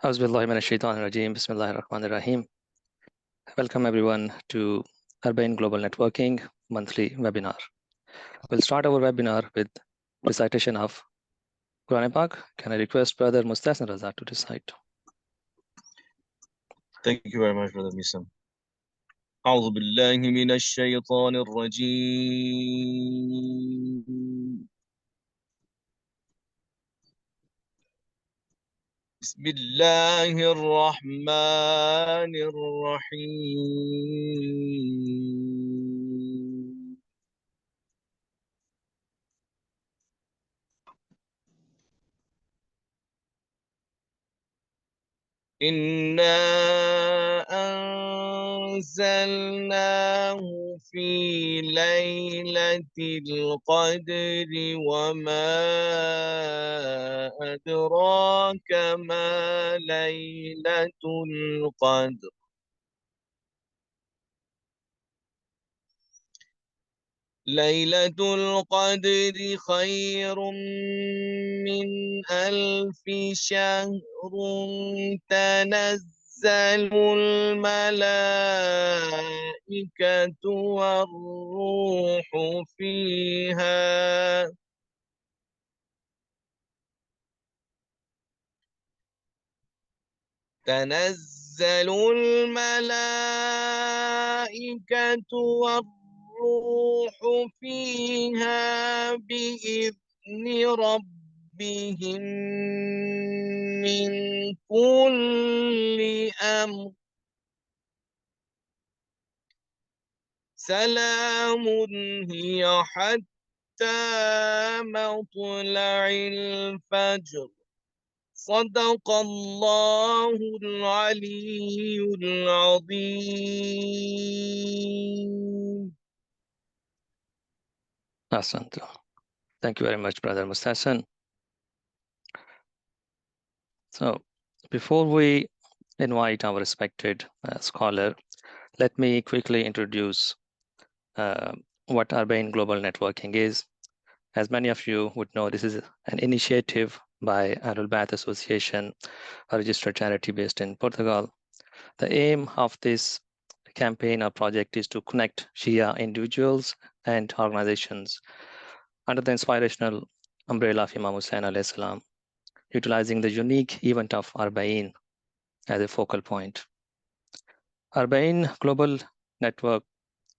Auzubillahiminash-shaytanir-rajim. Bismillahir-rahmanir-rahim. Welcome everyone to Urban Global Networking monthly webinar. We'll start our webinar with recitation of Quran Pak. Can I request Brother Mustasna Raza to recite? Thank you very much, Brother Misam. أعوذ بالله من الشيطان الرجيم. بسم الله الرحمن الرحيم. إنا أنزلناه في ليلة القدر وما أدراك ما ليلة القدر ليلة القدر خير من 1000 شهر تنزل الملائكة والروح فيها تنزل الملائكة والروح فيها بإذن ربهم من كل أمر سلام هي حتى مطلع الفجر صدق الله العلي العظيم. Asante. Thank you very much, Brother Mustasna. So, before we invite our respected scholar, let me quickly introduce what Urban Global Networking is. As many of you would know, this is an initiative by Ahlul Bayt Association, a registered charity based in Portugal. The aim of this campaign or project is to connect Shia individuals and organizations under the inspirational umbrella of Imam Hussain alayhi salam, utilizing the unique event of Arba'in as a focal point. Arba'in Global Network,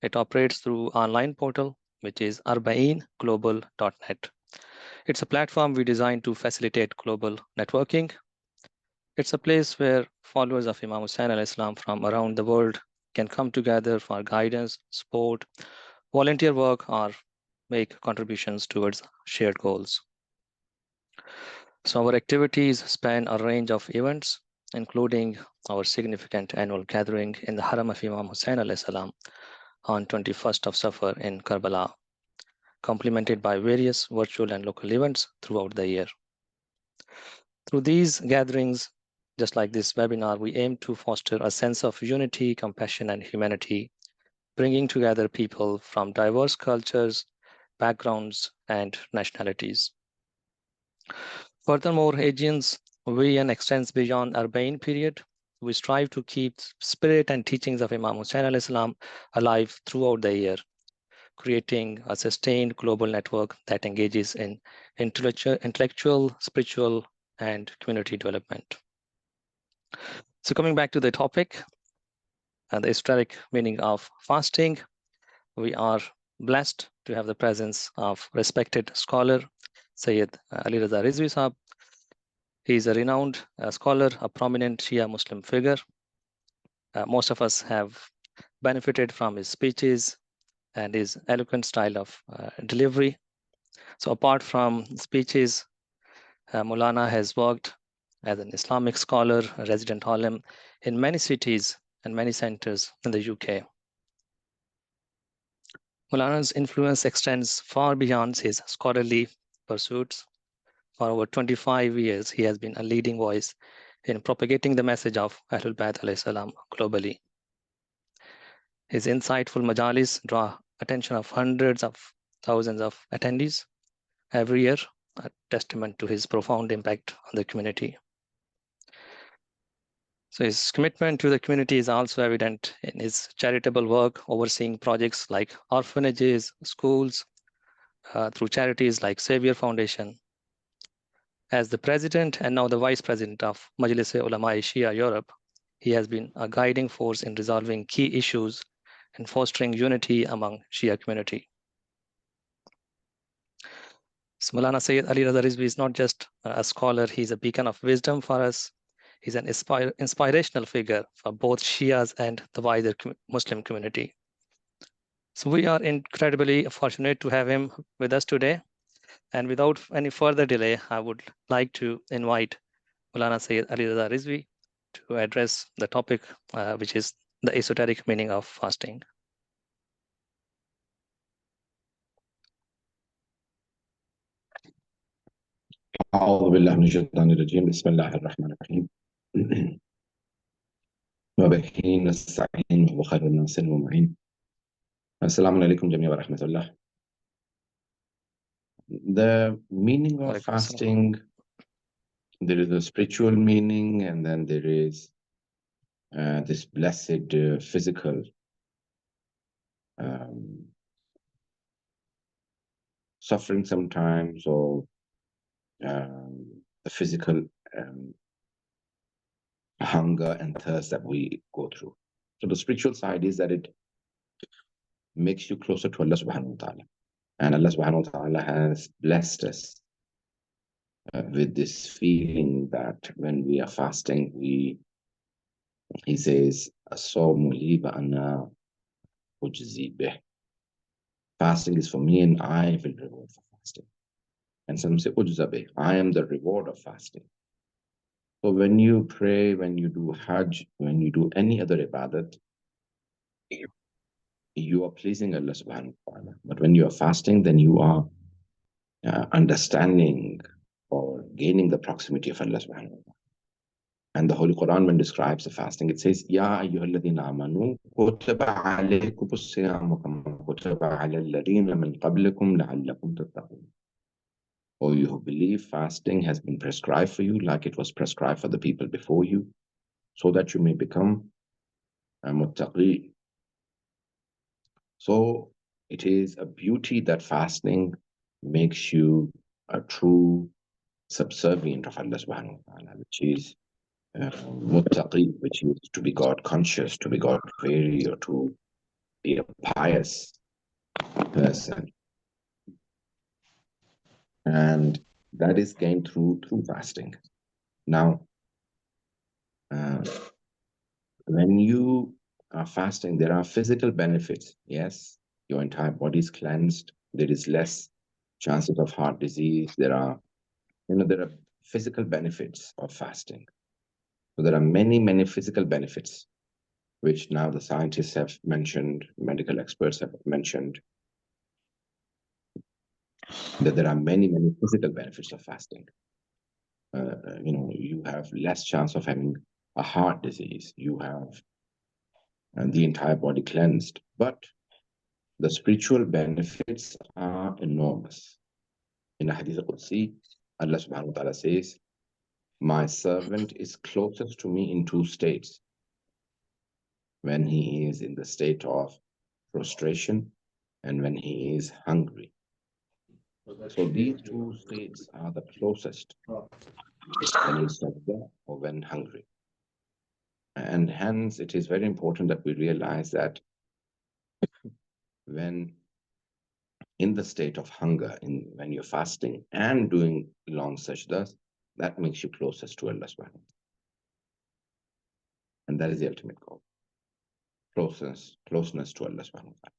it operates through online portal, which is arbainglobal.net. It's a platform we designed to facilitate global networking. It's a place where followers of Imam Hussain alayhi salam from around the world can come together for guidance, support, volunteer work, or make contributions towards shared goals. So our activities span a range of events, including our significant annual gathering in the Haram of Imam Hussain alayhi salam on 21st of Safar in Karbala, complemented by various virtual and local events throughout the year. Through these gatherings, just like this webinar, we aim to foster a sense of unity, compassion, and humanity, bringing together people from diverse cultures, backgrounds, and nationalities. Furthermore, AGN's vision extends beyond Arba'in period. We strive to keep spirit and teachings of Imam Hussain alayhi salam alive throughout the year, creating a sustained global network that engages in intellectual, spiritual, and community development. So coming back to the topic, the esoteric meaning of fasting, we are blessed to have the presence of respected scholar, Syed Raza Rizvi Sahab. He is a renowned scholar, a prominent Shia Muslim figure. Most of us have benefited from his speeches and his eloquent style of delivery. So apart from speeches, Maulana has worked as an Islamic scholar, a resident alim in many cities and many centers in the UK. Maulana's influence extends far beyond his scholarly pursuits. For over 25 years, he has been a leading voice in propagating the message of Ahlul Bayt alayhi salam globally. His insightful majalis draw attention of hundreds of thousands of attendees every year, a testament to his profound impact on the community. So his commitment to the community is also evident in his charitable work, overseeing projects like orphanages, schools, through charities like Savior Foundation. As the president and now the vice president of Majlis-e Ulama Shia Europe, he has been a guiding force in resolving key issues and fostering unity among Shia community. So Maulana Syed Ali Raza Rizvi is not just a scholar, he's a beacon of wisdom for us. He's an inspirational figure for both Shias and the wider Muslim community. So we are incredibly fortunate to have him with us today. And without any further delay, I would like to invite Maulana Syed Ali Raza Rizvi to address the topic, which is the esoteric meaning of fasting. أعوذ بالله من الشيطان الرجيم بسم الله الرحمن الرحيم وبه نستعين وهو خير الناصرين والمعين السلام عليكم جميعا ورحمة الله. The meaning of fasting, there is a spiritual meaning, and then there is this blessed physical suffering sometimes, or the physical hunger and thirst that we go through. So the spiritual side is that it makes you closer to Allah subhanahu wa ta'ala. And Allah subhanahu wa ta'ala has blessed us with this feeling that when we are fasting, he says, "As-sawmu li wa ana ujzi bih." Fasting is for me and I will reward for fasting. And some say, "Ujza bih," I am the reward of fasting. So when you pray, when you do Hajj, when you do any other ibadat, you are pleasing Allah subhanahu wa ta'ala. But when you are fasting, then you are understanding or gaining the proximity of Allah subhanahu wa ta'ala. And the Holy Quran, when describes the fasting, it says, Ya ayyuhalladhina amanu kutiba alaykum as-siyamu kama kutiba ala alladhina min qablikum la'allakum tattaqun. O you who believe, fasting has been prescribed for you like it was prescribed for the people before you, so that you may become a muttaqi. So it is a beauty that fasting makes you a true subservient of Allah subhanahu wa ta'ala, which is muttaqi, which is to be God conscious, to be God wary, or to be a pious person. And that is gained through fasting. Now, when you are fasting, there are physical benefits. Yes, your entire body is cleansed. There is less chances of heart disease. There are physical benefits of fasting. So there are many physical benefits, which now the scientists have mentioned, medical experts have mentioned, that there are many physical benefits of fasting. You have less chance of having a heart disease. You have the entire body cleansed. But the spiritual benefits are enormous. In a hadith Qudsi, Allah subhanahu wa ta'ala says, my servant is closest to me in two states. When he is in the state of prostration and when he is hungry. So these two states are the closest, when in sajda or when hungry. And hence it is very important that we realize that when in the state of hunger, when you're fasting and doing long sajdas, that makes you closest to Allah subhanahu wa ta'ala. And that is the ultimate goal. Closeness to Allah subhanahu wa ta'ala.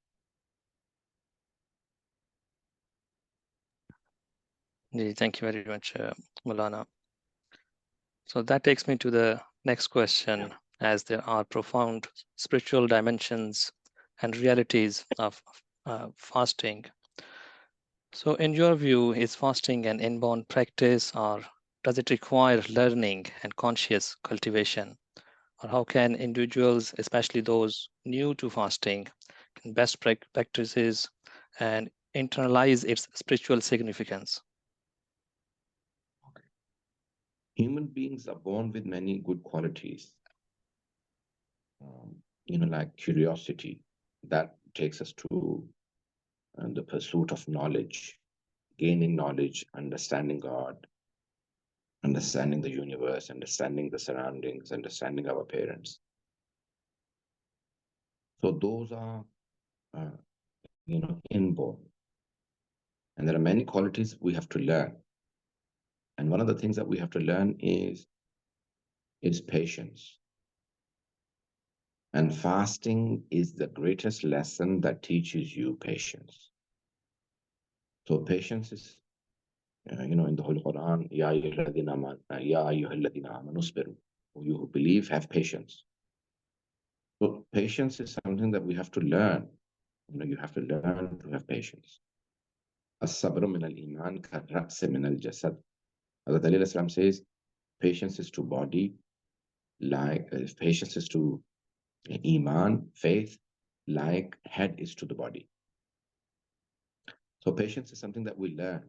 Thank you very much, Maulana. So that takes me to the next question, as there are profound spiritual dimensions and realities of fasting. So in your view, is fasting an inborn practice, or does it require learning and conscious cultivation? Or how can individuals, especially those new to fasting, can best practices and internalize its spiritual significance? Human beings are born with many good qualities. like curiosity that takes us to the pursuit of knowledge, gaining knowledge, understanding God, understanding the universe, understanding the surroundings, understanding our parents. So those are, inborn. And there are many qualities we have to learn. And one of the things that we have to learn is patience. And fasting is the greatest lesson that teaches you patience. So patience is, in the Holy Quran, Ya ayyuhalladhina amanu isbiru. You who believe, have patience. So patience is something that we have to learn. You have to learn to have patience. As-sabru min al-iman ka-ra'si min al-jasad. Hazrat Ali Islam says, patience is to body, like patience is to iman, faith, like head is to the body. So patience is something that we learn.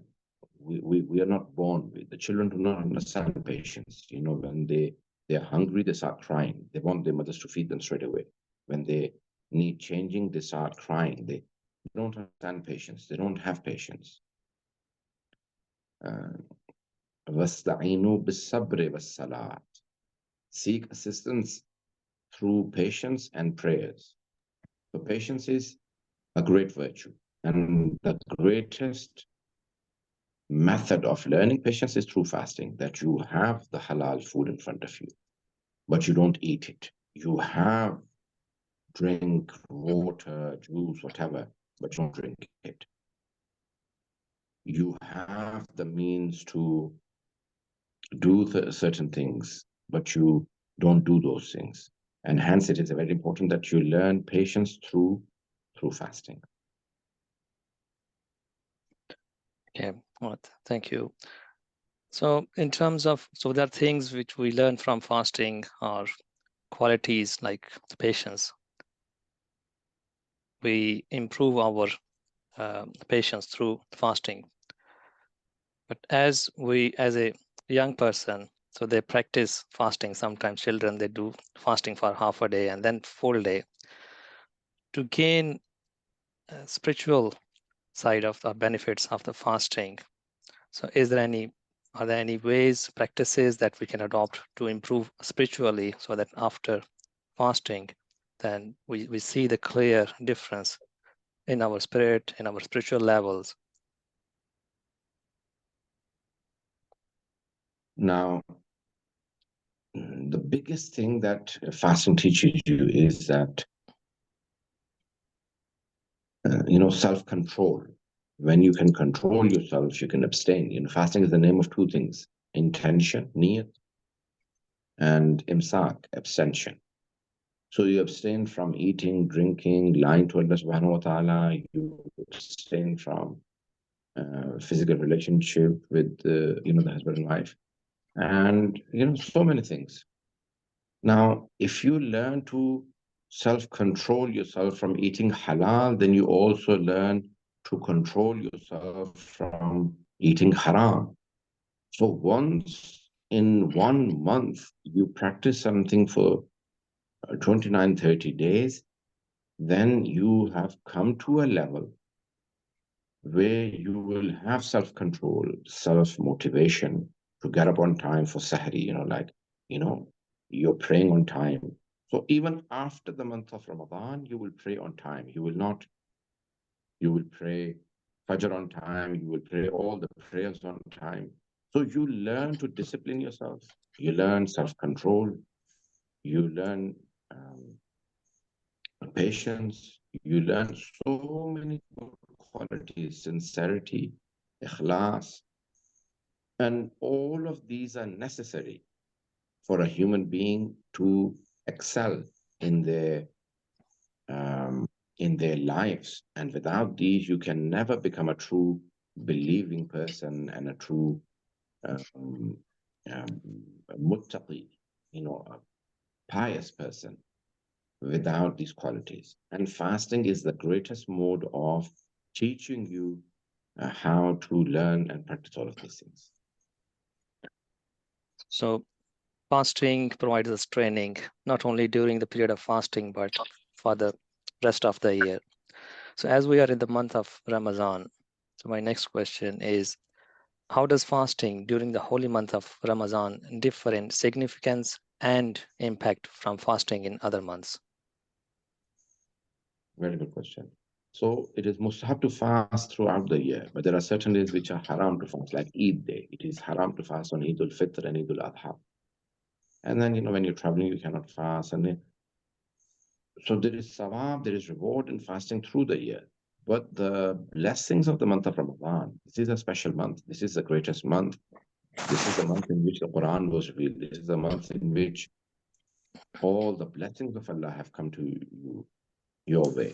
We are not born with. The children do not understand patience. When they're hungry, they start crying. They want their mothers to feed them straight away. When they need changing, they start crying. They don't understand patience. They don't have patience. وَاسْتَعِينُوا بِالصَّبْرِ وَالصَّلَاةِ. Seek assistance through patience and prayers. So patience is a great virtue. And the greatest method of learning patience is through fasting, that you have the halal food in front of you, but you don't eat it. You have drink, water, juice, whatever, but you don't drink it. You have the means to do certain things, but you don't do those things. And hence it is very important that you learn patience through fasting. Okay, well, thank you. So in terms of, so there are things which we learn from fasting or qualities like patience. We improve our patience through fasting. But as a young person, so they practice fasting. Sometimes children, they do fasting for half a day and then full day. To gain spiritual side of the benefits of the fasting. So are there any ways, practices that we can adopt to improve spiritually so that after fasting, then we see the clear difference in our spirit, in our spiritual levels? Now, the biggest thing that fasting teaches you is that, self-control. When you can control yourself, you can abstain. Fasting is the name of two things: intention, niyat, and imsak, abstention. So you abstain from eating, drinking, lying to Allah subhanahu wa ta'ala. You abstain from physical relationship with, the husband and wife. And, so many things. Now, if you learn to self-control yourself from eating halal, then you also learn to control yourself from eating haram. So once in 1 month, you practice something for 29, 30 days, then you have come to a level where you will have self-control, self-motivation to get up on time for Sahri, you're praying on time. So even after the month of Ramadan, you will pray on time. You will pray Fajr on time. You will pray all the prayers on time. So you learn to discipline yourself. You learn self-control. You learn patience. You learn so many qualities, sincerity, ikhlas. And all of these are necessary for a human being to excel in their lives. And without these, you can never become a true believing person and a true um, muttaqi, a pious person, without these qualities. And fasting is the greatest mode of teaching you how to learn and practice all of these things. So fasting provides us training, not only during the period of fasting, but for the rest of the year. So as we are in the month of Ramadan, so my next question is, how does fasting during the holy month of Ramadan differ in significance and impact from fasting in other months? Very good question. So it is mustahab to fast throughout the year, but there are certain days which are haram to fast, like Eid day. It is haram to fast on Eid al-Fitr and Eid al-Adha. And then, when you're traveling, you cannot fast. And then, so there is sawab, there is reward in fasting through the year. But the blessings of the month of Ramadan, this is a special month. This is the greatest month. This is the month in which the Quran was revealed. This is the month in which all the blessings of Allah have come to you, your way.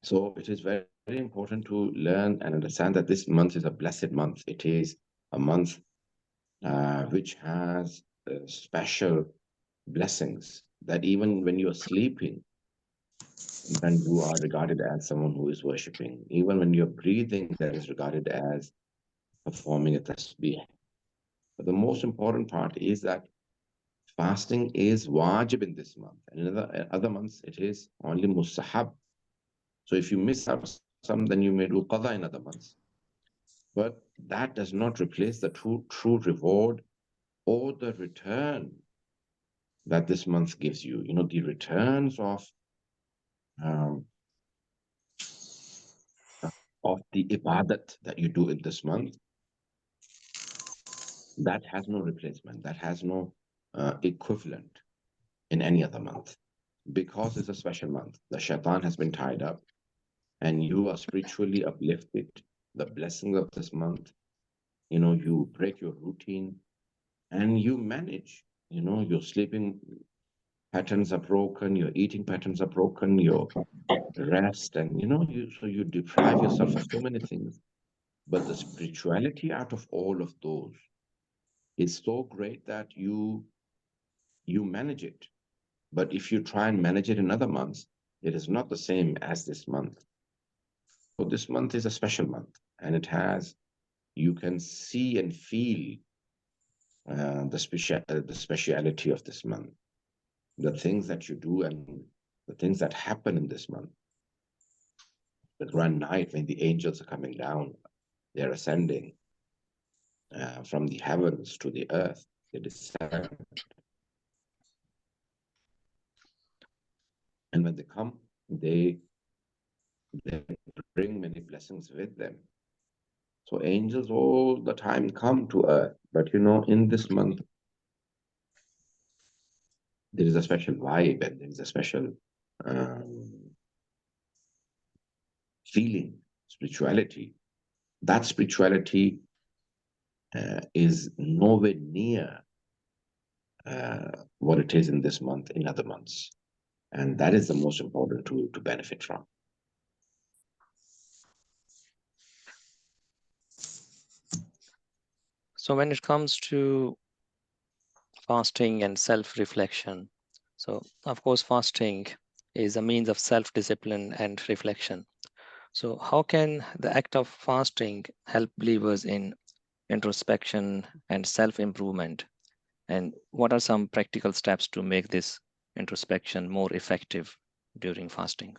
So it is very, very important to learn and understand that this month is a blessed month. It is a month which has special blessings that even when you are sleeping, then you are regarded as someone who is worshipping. Even when you're breathing, that is regarded as performing a tasbih. But the most important part is that fasting is wajib in this month. And in other months, it is only mustahab. So if you miss out some, then you may do qada in other months. But that does not replace the true reward or the return that this month gives you. The returns um, of the ibadat that you do in this month, that has no replacement, that has no equivalent in any other month, because it's a special month. The shaitan has been tied up and you are spiritually uplifted. The blessings of this month, you break your routine and you manage. Your sleeping patterns are broken, your eating patterns are broken, your rest, and so you deprive yourself of so many things. But the spirituality out of all of those is so great that you manage it. But if you try and manage it in other months, it is not the same as this month. So this month is a special month, and you can see and feel the speciality of this month, the things that you do and the things that happen in this month. The grand night when the angels are coming down, they're ascending from the heavens to the earth. They descend. And when they come, they bring many blessings with them. So angels all the time come to earth. But in this month, there is a special vibe and there is a special feeling, spirituality. That spirituality is nowhere near what it is in this month, in other months. And that is the most important to benefit from. So when it comes to fasting and self-reflection, so of course fasting is a means of self-discipline and reflection. So how can the act of fasting help believers in introspection and self-improvement? And what are some practical steps to make this introspection more effective during fasting?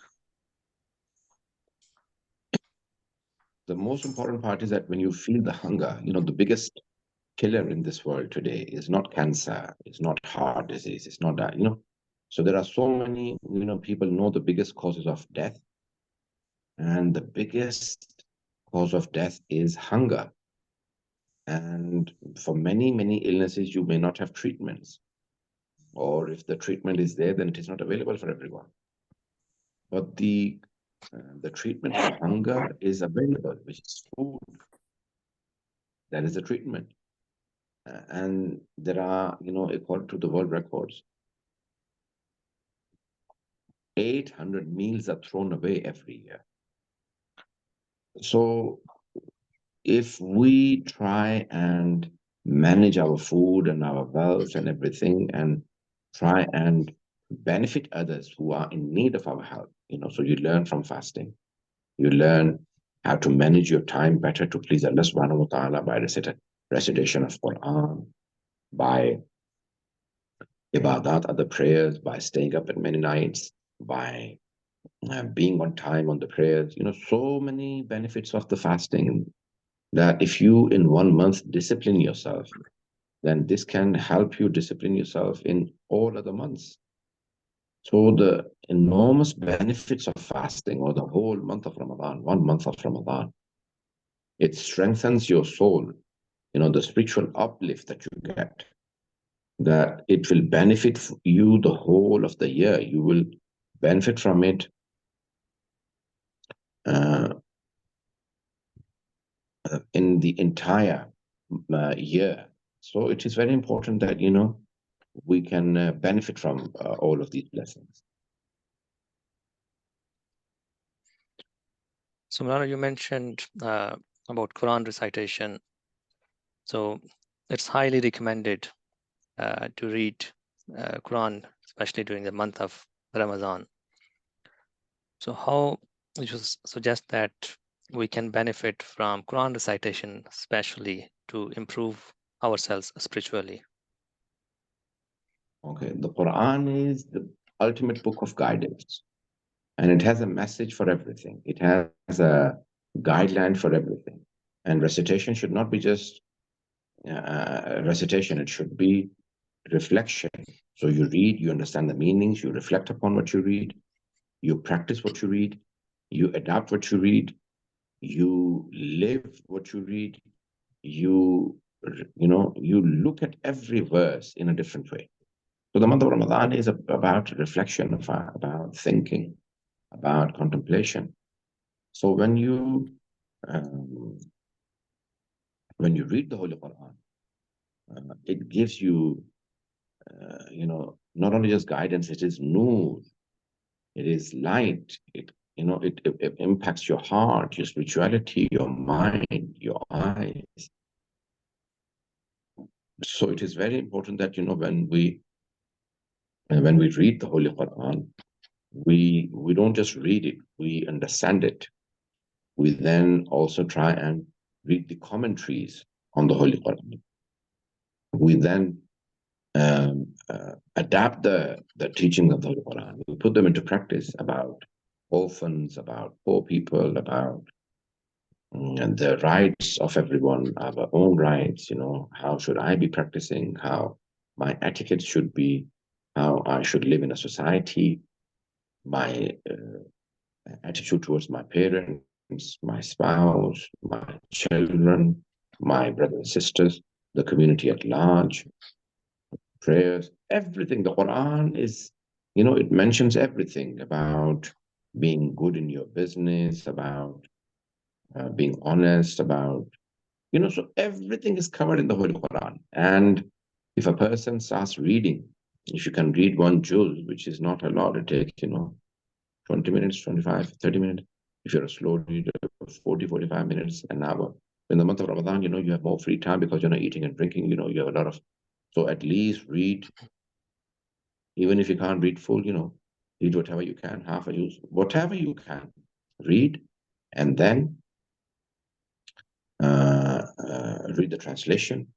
The most important part is that when you feel the hunger, the biggest killer in this world today is not cancer, it's not heart disease, it's not that, So there are so many, people know the biggest causes of death. And the biggest cause of death is hunger. And for many, many illnesses, you may not have treatments. Or if the treatment is there, then it is not available for everyone. But the treatment for hunger is available, which is food. That is the treatment. And there are, according to the world records, 800 meals are thrown away every year. So if we try and manage our food and our wealth and everything and try and benefit others who are in need of our help, so you learn from fasting. You learn how to manage your time better to please Allah subhanahu wa ta'ala by recitation of Quran, by ibadat, other prayers, by staying up at many nights, by being on time on the prayers. So many benefits of the fasting that if you in 1 month discipline yourself, then this can help you discipline yourself in all other months. So the enormous benefits of fasting, or the whole month of Ramadan, 1 month of Ramadan, it strengthens your soul, the spiritual uplift that you get, that it will benefit you the whole of the year. You will benefit from it in the entire year. So it is very important that, we can benefit from all of these blessings. So, Mulana, you mentioned about Quran recitation. So it's highly recommended to read Quran, especially during the month of Ramadan. So how would you suggest that we can benefit from Quran recitation, especially to improve ourselves spiritually? Okay, the Quran is the ultimate book of guidance, and it has a message for everything. It has a guideline for everything. And recitation should not be just recitation, it should be reflection. So you read, you understand the meanings, you reflect upon what you read, you practice what you read, you adapt what you read, you live what you read, you look at every verse in a different way. So the month of Ramadan is about reflection, about thinking, about contemplation. So when you read the Holy Quran, it gives you, not only just guidance, it is nur, it is light. It impacts your heart, your spirituality, your mind, your eyes. So it is very important that, when we read the Holy Quran, we don't just read it, we understand it. We then also try and read the commentaries on the Holy Quran. We then adapt the teachings of the Holy Quran. We put them into practice about orphans, about poor people, about and the rights of everyone, our own rights. How should I be practicing? How my etiquette should be? How I should live in a society? My attitude towards my parents, my spouse, my children, my brothers and sisters, the community at large, prayers, everything. The Quran is, it mentions everything about being good in your business, about being honest, about, so everything is covered in the Holy Quran. And if a person starts reading, if you can read one juz, which is not a lot, it takes, 20 minutes, 25, 30 minutes. If you're a slow reader, 40, 45 minutes, an hour. In the month of Ramadan, you have more free time because you're not eating and drinking, you have a lot of, so at least read, even if you can't read full, read whatever you can, half a juz, whatever you can, read, and then read the translation.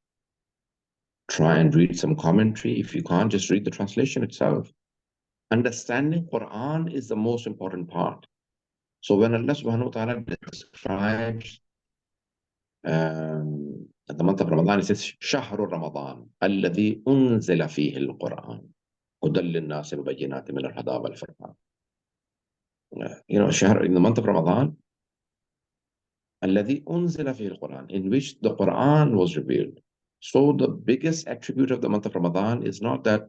Try and read some commentary. If you can't, just read the translation itself. Understanding Quran is the most important part. So when Allah subhanahu wa ta'ala describes the month of Ramadan, it says, شهر رمضان الذي أنزل فيه القرآن هدى للناس وبينات من الهدى والفرقان. in the month of Ramadan, الذي أنزل فيه القرآن, in which the Quran was revealed. So the biggest attribute of the month of Ramadan is not that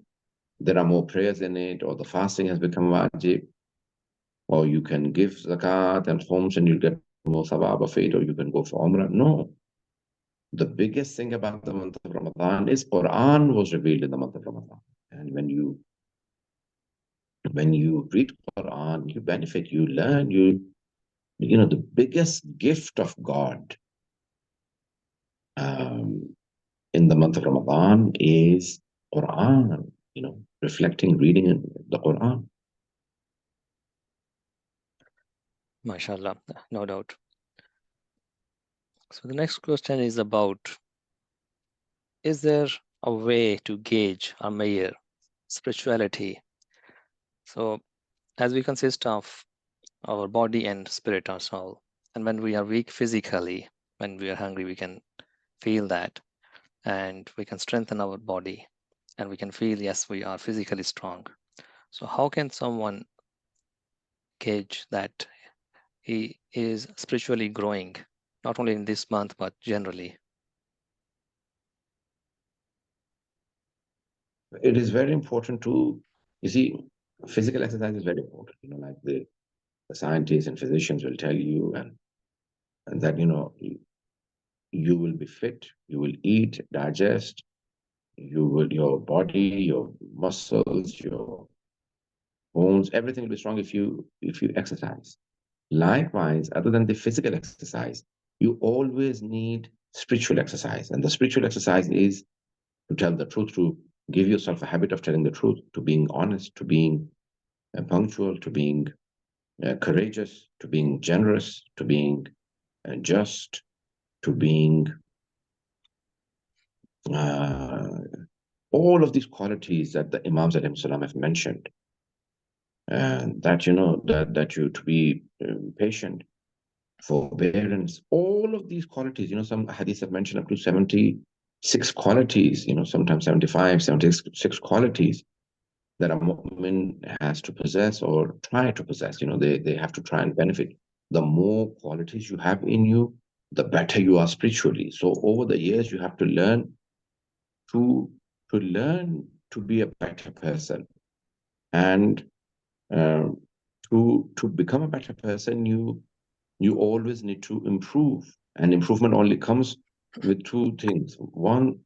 there are more prayers in it, or the fasting has become wajib, or you can give zakat and khums and you'll get more sawab of it, or you can go for umrah. No. The biggest thing about the month of Ramadan is Quran was revealed in the month of Ramadan. And when you read Quran, you benefit, you learn, the biggest gift of God in the month of Ramadan is Quran, reflecting, reading the Quran. MashaAllah, no doubt. So the next question is about, is there a way to gauge or measure spirituality. So as we consist of our body and spirit or soul, and when we are weak physically, when we are hungry, we can feel that, and we can strengthen our body, and we can feel, yes, we are physically strong. So how can someone gauge that he is spiritually growing, not only in this month, but generally? It is very important to, you see, physical exercise is very important. Like the scientists and physicians will tell you, and that you will be fit, you will eat, digest, your body, your muscles, your bones, everything will be strong if you exercise. Likewise, other than the physical exercise, you always need spiritual exercise. And the spiritual exercise is to tell the truth, to give yourself a habit of telling the truth, to being honest, to being punctual, to being courageous, to being generous, to being just, to being uh, all of these qualities that the Imams salam have mentioned. And that that you to be patient, forbearance, all of these qualities. Some hadiths have mentioned up to 76 qualities. Sometimes 75, 76 qualities that a mu'min has to possess or try to possess. They have to try and benefit. The more qualities you have in you, the better you are spiritually. So over the years, you have to learn to to be a better person. And uh, to become a better person, you always need to improve. And improvement only comes with two things. One,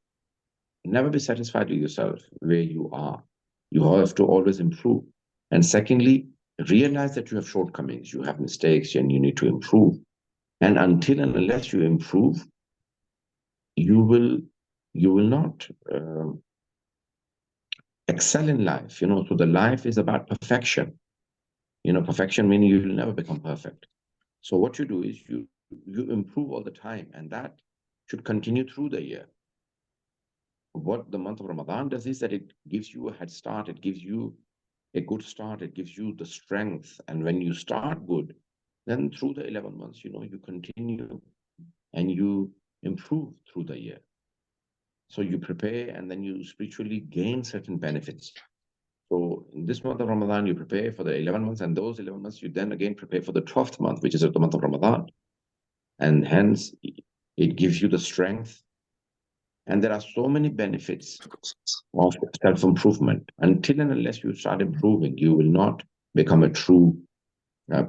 never be satisfied with yourself where you are. You have to always improve. And secondly, realize that you have shortcomings, you have mistakes, and you need to improve. And until and unless you improve, you will not excel in life. So the life is about perfection. Perfection meaning you will never become perfect. So what you do is you improve all the time, and that should continue through the year. What the month of Ramadan does is that it gives you a head start, it gives you a good start, it gives you the strength. And when you start good, then through the 11 months, you continue and you improve through the year. So you prepare, and then you spiritually gain certain benefits. So in this month of Ramadan, you prepare for the 11 months, and those 11 months, you then again prepare for the 12th month, which is the month of Ramadan. And hence, it gives you the strength. And there are so many benefits of self-improvement. Until and unless you start improving, you will not become a true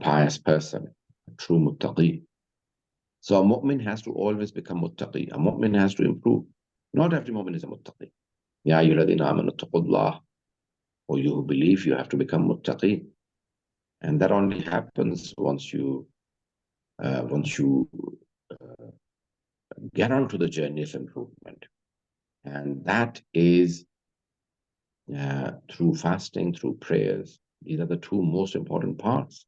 pious person, a true muttaqi. So a mu'min has to always become muttaqi. A mu'min has to improve. Not every mu'min is a muttaqi. Ya ayyuhalladhina amanu taqullah. Or you who believe, you have to become muttaqi. And that only happens once you get onto the journey of improvement. And that is through fasting, through prayers. These are the two most important parts.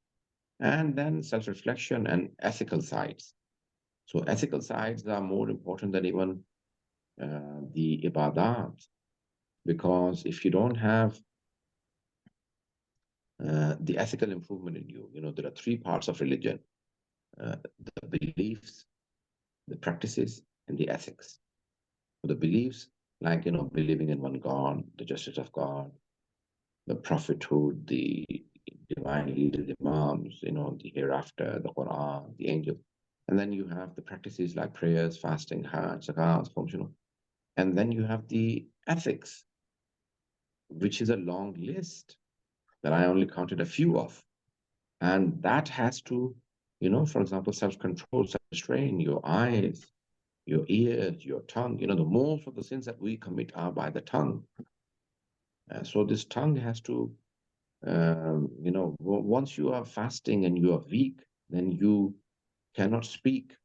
And then self-reflection and ethical sides. So ethical sides are more important than even the ibadat, because if you don't have the ethical improvement in you, there are three parts of religion: the beliefs, the practices, and the ethics. So the beliefs, like believing in one God, the justice of God, the prophethood, the divine leaders, the imams, the hereafter, the Quran, the angels. And then you have the practices like prayers, fasting, hajj, zakat, and then you have the ethics, which is a long list that I only counted a few of. And that has to, for example, self-control, self-restraint, your eyes, your ears, your tongue. The most of the sins that we commit are by the tongue. So this tongue has to, once you are fasting and you are weak, then you cannot speak.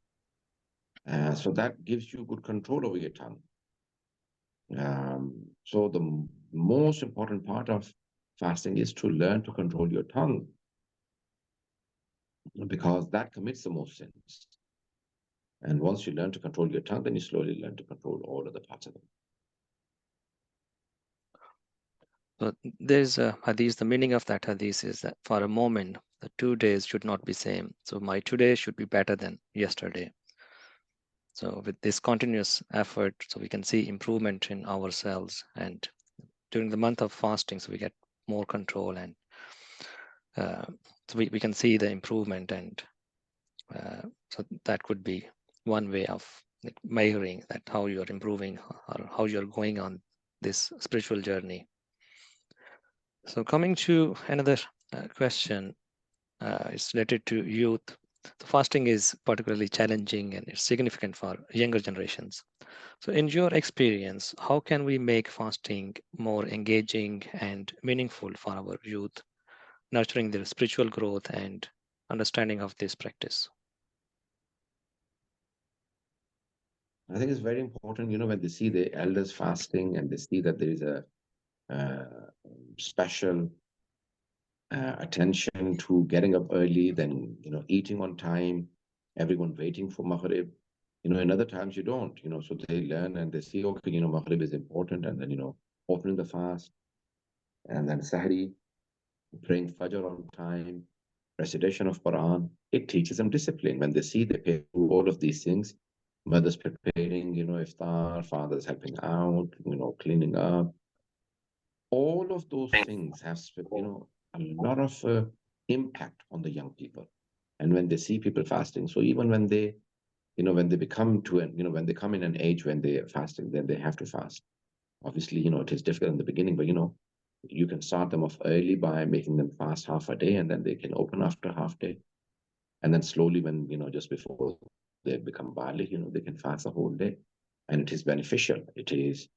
So that gives you good control over your tongue. So the most important part of fasting is to learn to control your tongue, because that commits the most sins. And once you learn to control your tongue, then you slowly learn to control all other parts of it. But there's a hadith, the meaning of that hadith is that for a moment, the 2 days should not be same. So my today should be better than yesterday. So with this continuous effort, so we can see improvement in ourselves. And during the month of fasting, so we get more control, and so we can see the improvement. And so that could be one way of like measuring that how you're improving or how you're going on this spiritual journey. So coming to another question, it's related to youth. So fasting is particularly challenging and it's significant for younger generations. So in your experience, how can we make fasting more engaging and meaningful for our youth, nurturing their spiritual growth and understanding of this practice? I think it's very important, when they see the elders fasting and they see that there is a special attention to getting up early, then, eating on time, everyone waiting for Maghrib. In other times you don't, so they learn and they see, okay, Maghrib is important, and then, opening the fast, and then Sahri, praying Fajr on time, recitation of Quran. It teaches them discipline. When they see they pay all of these things, mothers preparing, iftar, fathers helping out, cleaning up. All of those things have, a lot of impact on the young people. And when they see people fasting, so even when they, when they become to an, when they come in an age when they are fasting, then they have to fast. Obviously, it is difficult in the beginning, but you can start them off early by making them fast half a day, and then they can open after half day. And then slowly, when, just before they become baligh, they can fast the whole day. And it is beneficial. It is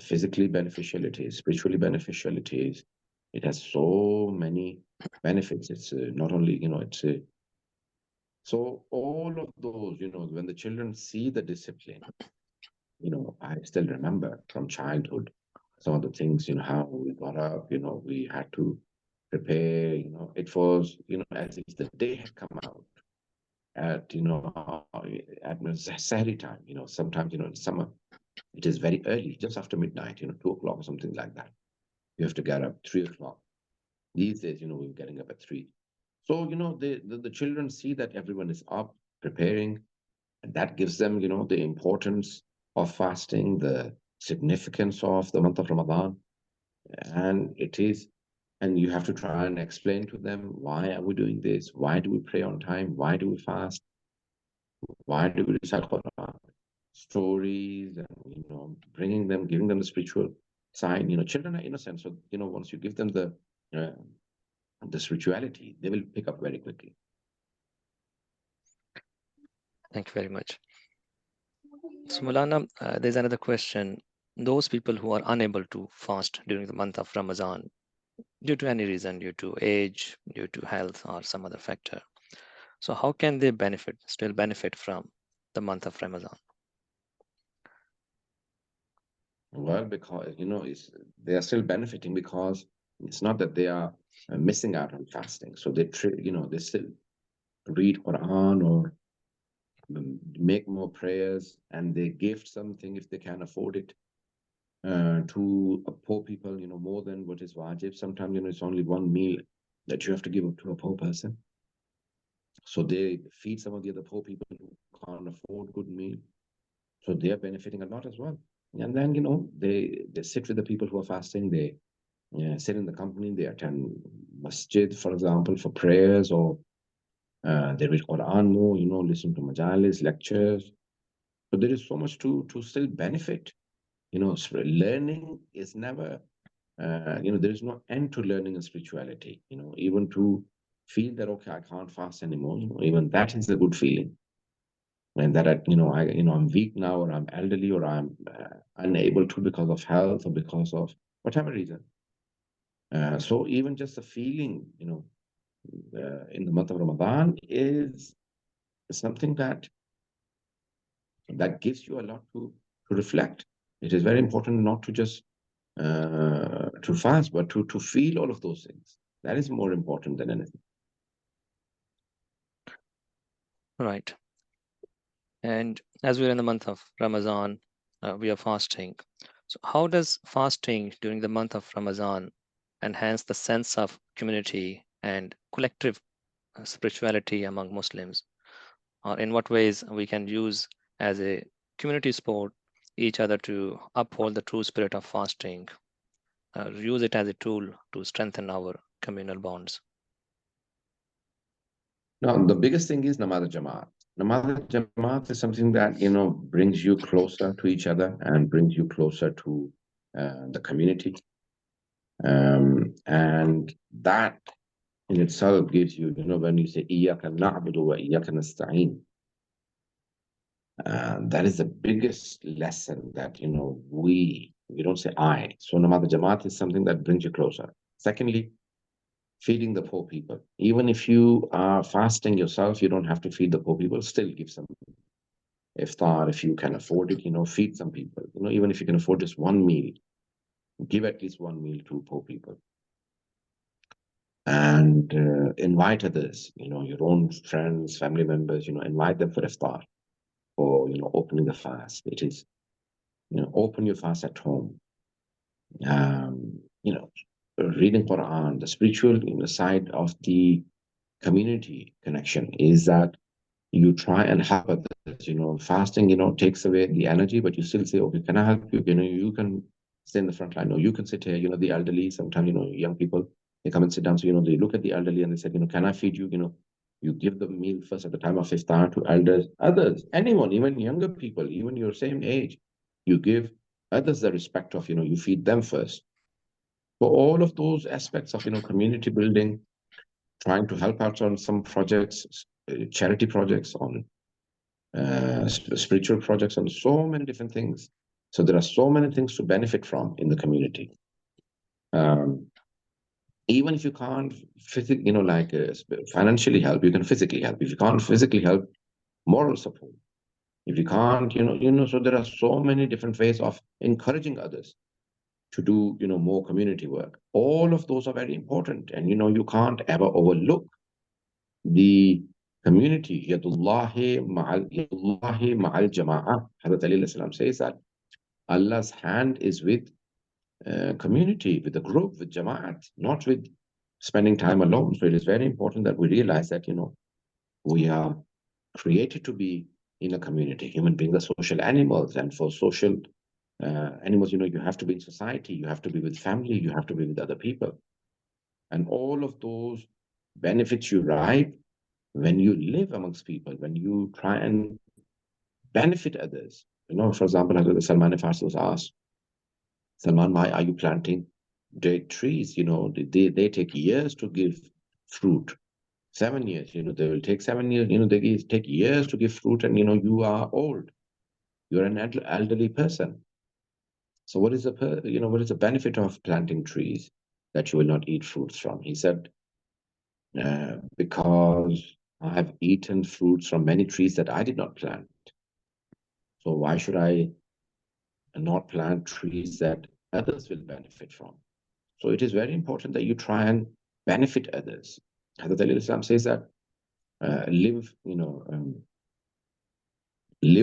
physically beneficial. It is spiritually beneficial. It has so many benefits. It's not only, so all of those, when the children see the discipline, I still remember from childhood some of the things, how we got up, we had to prepare, it was, as if the day had come out at, at Sahri time, sometimes, in summer, it is very early, just after midnight, 2 o'clock or something like that. You have to get up 3 o'clock. These days, we're getting up at 3. So, the children see that everyone is up, preparing, and that gives them, the importance of fasting, the significance of the month of Ramadan. And it is, and you have to try and explain to them, why are we doing this? Why do we pray on time? Why do we fast? Why do we recite Quran? Stories, and, bringing them, giving them the spiritual side. Children are innocent. So, once you give them the spirituality, they will pick up very quickly. Thank you very much. So Maulana, there's another question. Those people who are unable to fast during the month of Ramadan, due to any reason, due to age, due to health, or some other factor, so how can they still benefit from the month of Ramadan? Well, because, they are still benefiting, because it's not that they are missing out on fasting. So they still read Quran, or make more prayers, and they gift something if they can afford it to poor people, more than what is wajib. Sometimes, it's only one meal that you have to give up to a poor person. So they feed some of the other poor people who can't afford good meal. So they are benefiting a lot as well. And then, they sit with the people who are fasting. They sit in the company. They attend masjid, for example, for prayers, or they read Quran more, listen to majalis, lectures. So there is so much to still benefit. Learning is never, there is no end to learning and spirituality. Even to feel that, okay, I can't fast anymore. Even that is a good feeling. And that I'm weak now, or I'm elderly, or I'm unable to because of health, or because of whatever reason. So even just the feeling, in the month of Ramadan is something that gives you a lot to reflect. It is very important not to just to fast, but to feel all of those things. That is more important than anything. Right. And as we're in the month of Ramadan, we are fasting. So how does fasting during the month of Ramadan enhance the sense of community and collective spirituality among Muslims? Or in what ways we can use as a community sport each other to uphold the true spirit of fasting, use it as a tool to strengthen our communal bonds? Now, the biggest thing is namaz jamaat. Namaz jamaat is something that, brings you closer to each other and brings you closer to the community. And that in itself gives you, when you say, إِيَّاكَ نَعْبُدُ وَإِيَّاكَ نَسْتَعِينُ, that is the biggest lesson that, we don't say I. So namaz jamaat is something that brings you closer. Secondly, feeding the poor people. Even if you are fasting yourself, you don't have to feed the poor people. Still give some iftar if you can afford it. Feed some people. Even if you can afford just one meal, give at least one meal to poor people. And invite others. Your own friends, family members. Invite them for iftar or opening the fast. It is open your fast at home. Reading Quran, the spiritual side of the community connection is that you try and help others. Fasting, takes away the energy, but you still say, okay, can I help you? You can stay in the front line. No, you can sit here. The elderly, sometimes, young people, they come and sit down. So, they look at the elderly and they say, can I feed you? You give the meal first at the time of iftar to elders, others, anyone, even younger people, even your same age. You give others the respect of, you feed them first. For all of those aspects of, community building, trying to help out on some projects, charity projects, on spiritual projects, on so many different things. So there are so many things to benefit from in the community. Even if you can't financially help, you can physically help. If you can't physically help, moral support. If you can't, so there are so many different ways of encouraging others to do, more community work. All of those are very important, and you can't ever overlook the community. Yadullahi ma'al jama'ah. Hazrat Ali says that Allah's hand is with community, with the group, with jama'at, not with spending time alone. So it is very important that we realize that, we are created to be in a community. Human beings are social animals, and for social animals, you have to be in society, you have to be with family, you have to be with other people. And all of those benefits you derive when you live amongst people, when you try and benefit others. For example, Hazrat Salman Farsi was asked, Salman, why are you planting date trees? They take years to give fruit. 7 years, they will take 7 years, they take years to give fruit, and you are old. You're an elderly person. So what is the benefit of planting trees that you will not eat fruits from? He said, because I have eaten fruits from many trees that I did not plant. So why should I not plant trees that others will benefit from? So it is very important that you try and benefit others. Hazrat Ali Islam says that live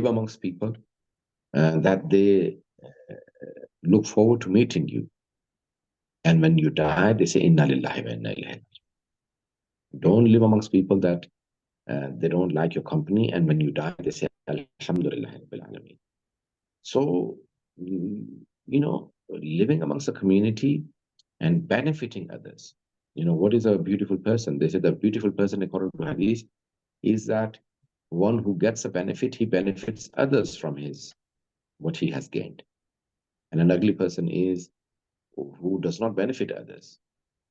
amongst people that they look forward to meeting you. And when you die, they say, Inna lillahi wa inna ilayhi. Don't live amongst people that they don't like your company. And when you die, they say, Alhamdulillah Rabbil Alameen. So, living amongst the community and benefiting others. What is a beautiful person? They say the beautiful person, according to Hadith, is that one who gets a benefit, he benefits others from what he has gained. And an ugly person is who does not benefit others.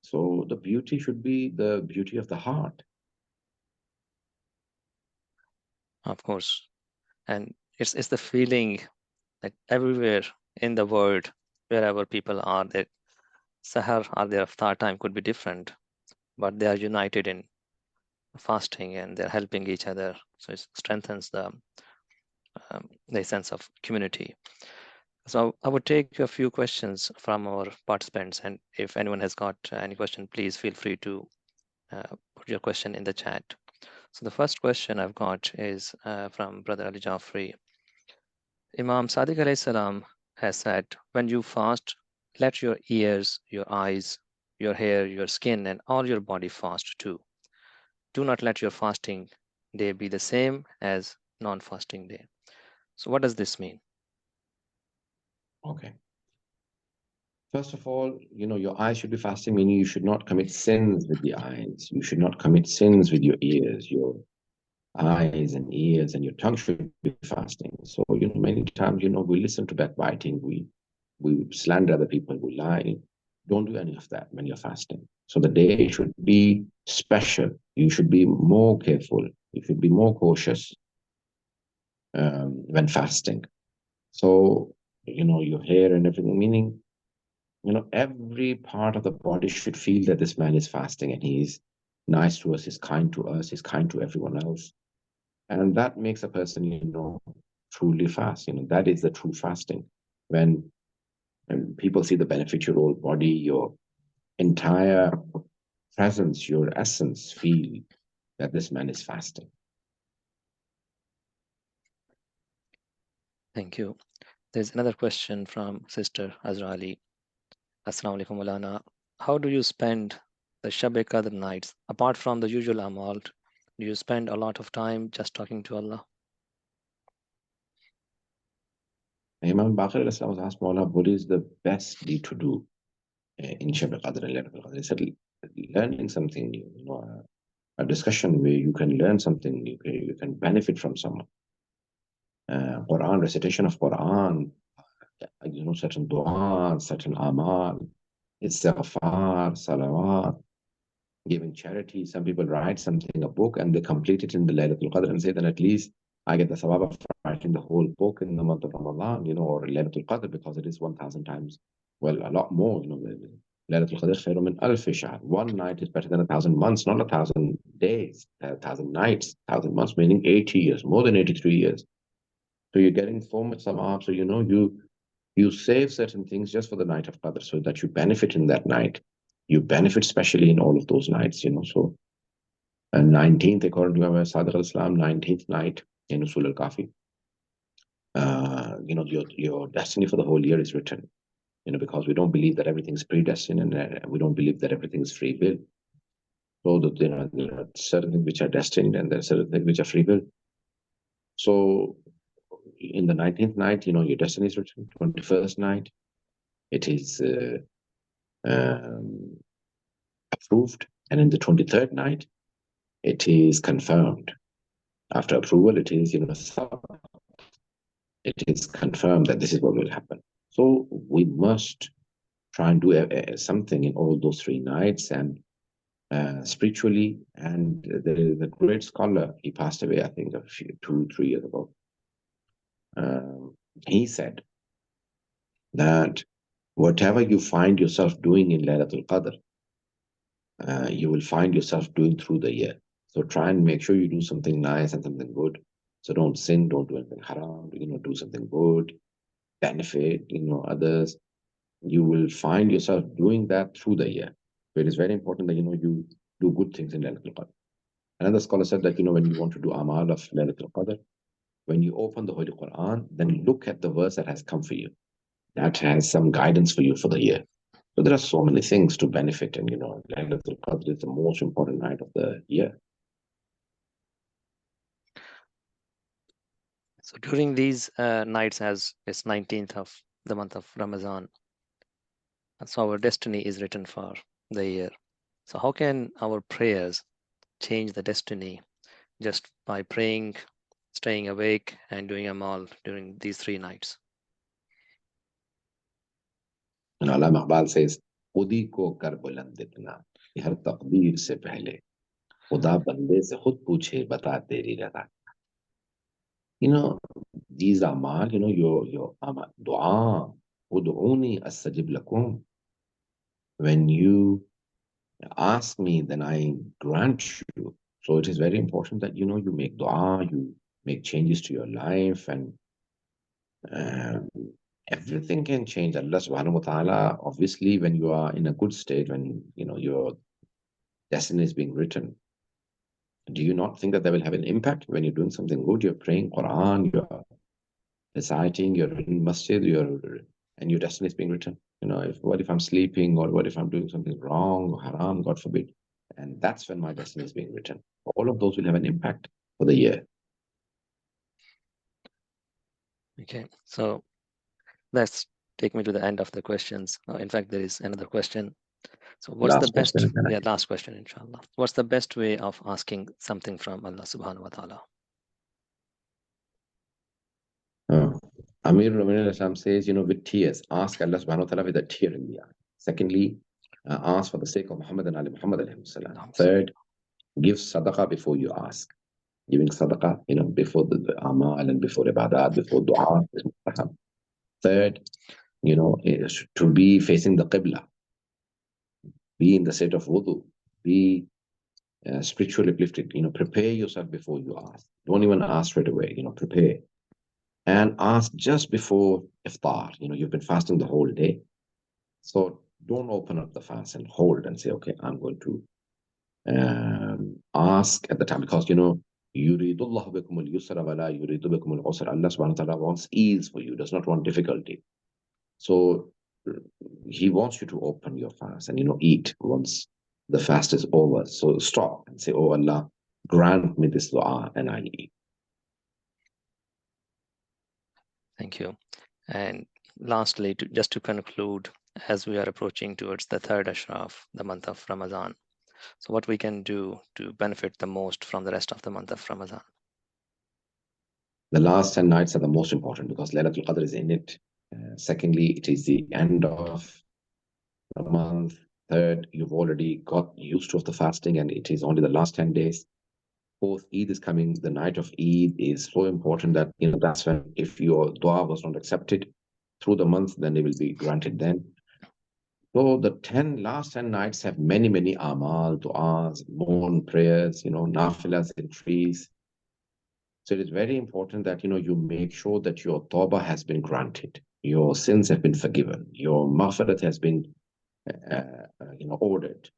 So the beauty should be the beauty of the heart. Of course. And it's the feeling that everywhere in the world, wherever people are, their sahar or their iftar time could be different, but they are united in fasting and they're helping each other. So it strengthens the sense of community. So I would take a few questions from our participants, and if anyone has got any question, please feel free to put your question in the chat. So the first question I've got is from Brother Ali Jafri. Imam Sadiq alayhi salam has said, when you fast, let your ears, your eyes, your hair, your skin, and all your body fast too. Do not let your fasting day be the same as non-fasting day. So what does this mean? Okay. First of all, your eyes should be fasting, meaning you should not commit sins with the eyes. You should not commit sins with your ears. Your eyes and ears and your tongue should be fasting. So, many times, we listen to backbiting, we slander other people, we lie. Don't do any of that when you're fasting. So the day should be special. You should be more careful. You should be more cautious when fasting. So, your hair and everything, meaning, every part of the body should feel that this man is fasting and he's nice to us, he's kind to us, he's kind to everyone else. And that makes a person, truly fast. That is the true fasting. When people see the benefit, your whole body, your entire presence, your essence feel that this man is fasting. Thank you. There's another question from Sister Azrali. Assalamu alaikum, Maulana. How do you spend the Shab-e Qadr nights? Apart from the usual amal, do you spend a lot of time just talking to Allah? Imam Baqir was asked, Maula, what is the best deed to do in Shab Qadr and Laylatul Qadr? He said, learning something new, a discussion where you can learn something new, you can benefit from someone. Quran, recitation of Quran, certain dua, certain amal, Safar, salawat, giving charity. Some people write something, a book, and they complete it in the Laylatul Qadr and say, then at least I get the sawab of writing the whole book in the month of Ramadan, or Laylatul Qadr, because it is 1,000 times, well, a lot more, Laylatul Qadr khairun min alfi shahr. One night is better than 1,000 months, not 1,000 days, 1,000 nights, 1,000 months, meaning 80 years, more than 83 years. So you're getting so much sawab. So, you save certain things just for the night of Qadr so that you benefit in that night. You benefit especially in all of those nights, So, and 19th, according to Sadiq al-Islam, 19th night in Usul al-Kafi, your destiny for the whole year is written, because we don't believe that everything is predestined and we don't believe that everything is free will. So that there are certain things which are destined and there are certain things which are free will. So in the 19th night, your destiny is written. 21st night, it is approved. And in the 23rd night, it is confirmed. After approval, it is, it is confirmed that this is what will happen. So we must try and do something in all those 3 nights and spiritually. And there is a great scholar, he passed away, I think, 2-3 years ago. He said that whatever you find yourself doing in Laylatul Qadr, you will find yourself doing through the year. So try and make sure you do something nice and something good. So don't sin, don't do anything haram, do something good, benefit, others. You will find yourself doing that through the year. So it is very important that, you do good things in Laylatul Qadr. Another scholar said that, when you want to do amal of Laylatul Qadr, when you open the Holy Quran, then look at the verse that has come for you. That has some guidance for you for the year. So there are so many things to benefit, and Laylatul Qadr is the most important night of the year. So during these nights, as it's 19th of the month of Ramadan, so our destiny is written for the year. So how can our prayers change the destiny just by praying, staying awake, and doing amal during these 3 nights? And Allama Iqbal says, खुदी को कर बुलंद इतना कि हर तकदीर से पहले खुदा बंदे से खुद पूछे बता तेरी रजा. These are mal, your dua, ud'uni astajib lakum. When you ask me, then I grant you. So it is very important that, you make dua, you make changes to your life, and um, everything can change. Allah subhanahu wa ta'ala, obviously, when you are in a good state, when, your destiny is being written, do you not think that will have an impact when you're doing something good? You're praying Quran, you're reciting, you're in masjid, you're and your destiny is being written. What if I'm sleeping, or what if I'm doing something wrong or haram, God forbid, and that's when my destiny is being written. All of those will have an impact for the year. Okay, so let's take me to the end of the questions. In fact, there is another question. So what's the best, last question, inshallah. What's the best way of asking something from Allah subhanahu wa ta'ala? Amir Islam says, with tears, ask Allah subhanahu wa ta'ala with a tear in the eye. Secondly, ask for the sake of Muhammad and Ali Muhammad alayhi salam. Third, give sadaqah before you ask. Giving sadaqah, before the amal and before ibadat, before dua. Third, is to be facing the qibla, be in the state of wudu, be spiritually uplifted. Prepare yourself before you ask. Don't even ask straight away. Prepare. And ask just before iftar. You've been fasting the whole day. So don't open up the fast and hold and say, okay, I'm going to ask at the time, because yuridullahu bikum al-yusra wa la yuridu bikum al-usra. Allah subhanahu wa ta'ala wants ease for you, does not want difficulty. So he wants you to open your fast and eat once the fast is over. So stop and say, oh Allah, grant me this dua, and I eat. Thank you. And lastly, just to conclude, as we are approaching towards the third Ashraf, the month of Ramadan, so what we can do to benefit the most from the rest of the month of Ramadan? The last 10 nights are the most important because Laylatul Qadr is in it. Secondly, it is the end of the month. Third, you've already got used to the fasting and it is only the last 10 days. Fourth, Eid is coming. The night of Eid is so important that, that's when, if your dua was not accepted through the month, then they will be granted then. So the last 10 nights have many, many amal, du'as, mourn prayers, nafilas in trees. So it is very important that, you make sure that your tawbah has been granted. Your sins have been forgiven. Your maghfirat has been, ordered.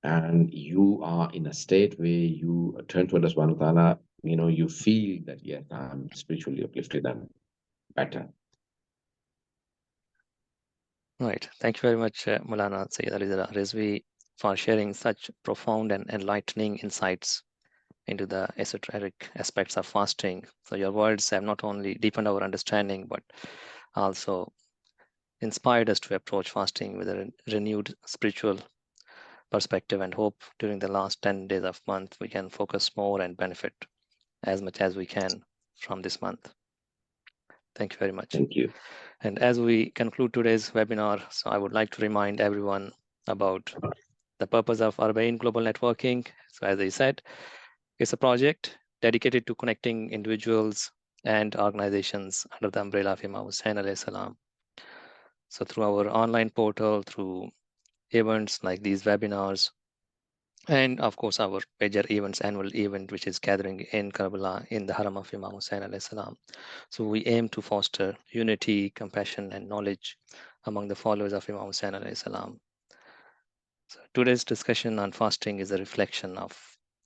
And you are in a state where you turn to Allah subhanahu wa ta'ala, you feel that, yes, I'm spiritually uplifted and better. Right. Thank you very much, Maulana Syed Raza Rizvi, for sharing such profound and enlightening insights into the esoteric aspects of fasting. So your words have not only deepened our understanding, but also inspired us to approach fasting with a renewed spiritual perspective, and hope during the last 10 days of month we can focus more and benefit as much as we can from this month. Thank you very much. Thank you. And as we conclude today's webinar, so I would like to remind everyone about the purpose of Arba'in Global Networking. So as I said, it's a project dedicated to connecting individuals and organizations under the umbrella of Imam Hussain alayhi salam. So through our online portal, through events like these webinars, and of course our major events, annual event, which is gathering in Karbala in the Haram of Imam Hussain alayhi salam. So we aim to foster unity, compassion, and knowledge among the followers of Imam Hussain alayhi salam. So today's discussion on fasting is a reflection of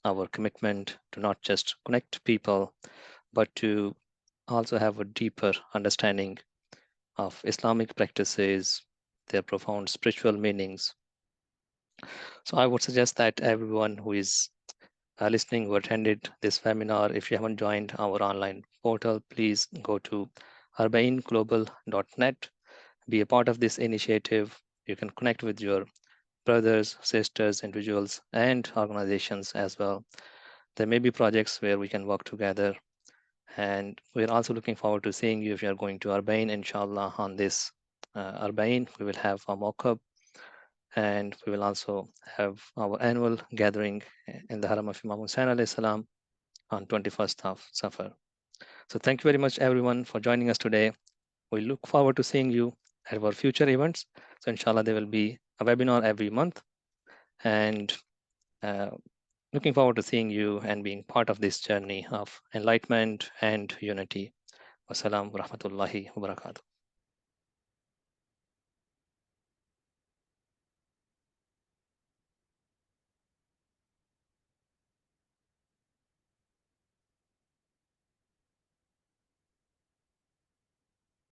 our commitment to not just connect people, but to also have a deeper understanding of Islamic practices, their profound spiritual meanings. So I would suggest that everyone who is listening, who attended this webinar, if you haven't joined our online portal, please go to arbainglobal.net, be a part of this initiative. You can connect with your brothers, sisters, individuals, and organizations as well. There may be projects where we can work together. And we're also looking forward to seeing you if you're going to Arbain, inshallah, on this Arbain. We will have a mock-up, and we will also have our annual gathering in the Haram of Imam Hussain alayhi salam on 21st of Safar. So thank you very much, everyone, for joining us today. We look forward to seeing you at our future events. So inshallah, there will be a webinar every month, and looking forward to seeing you and being part of this journey of enlightenment and unity. Wassalamu rahmatullahi wa barakatuh.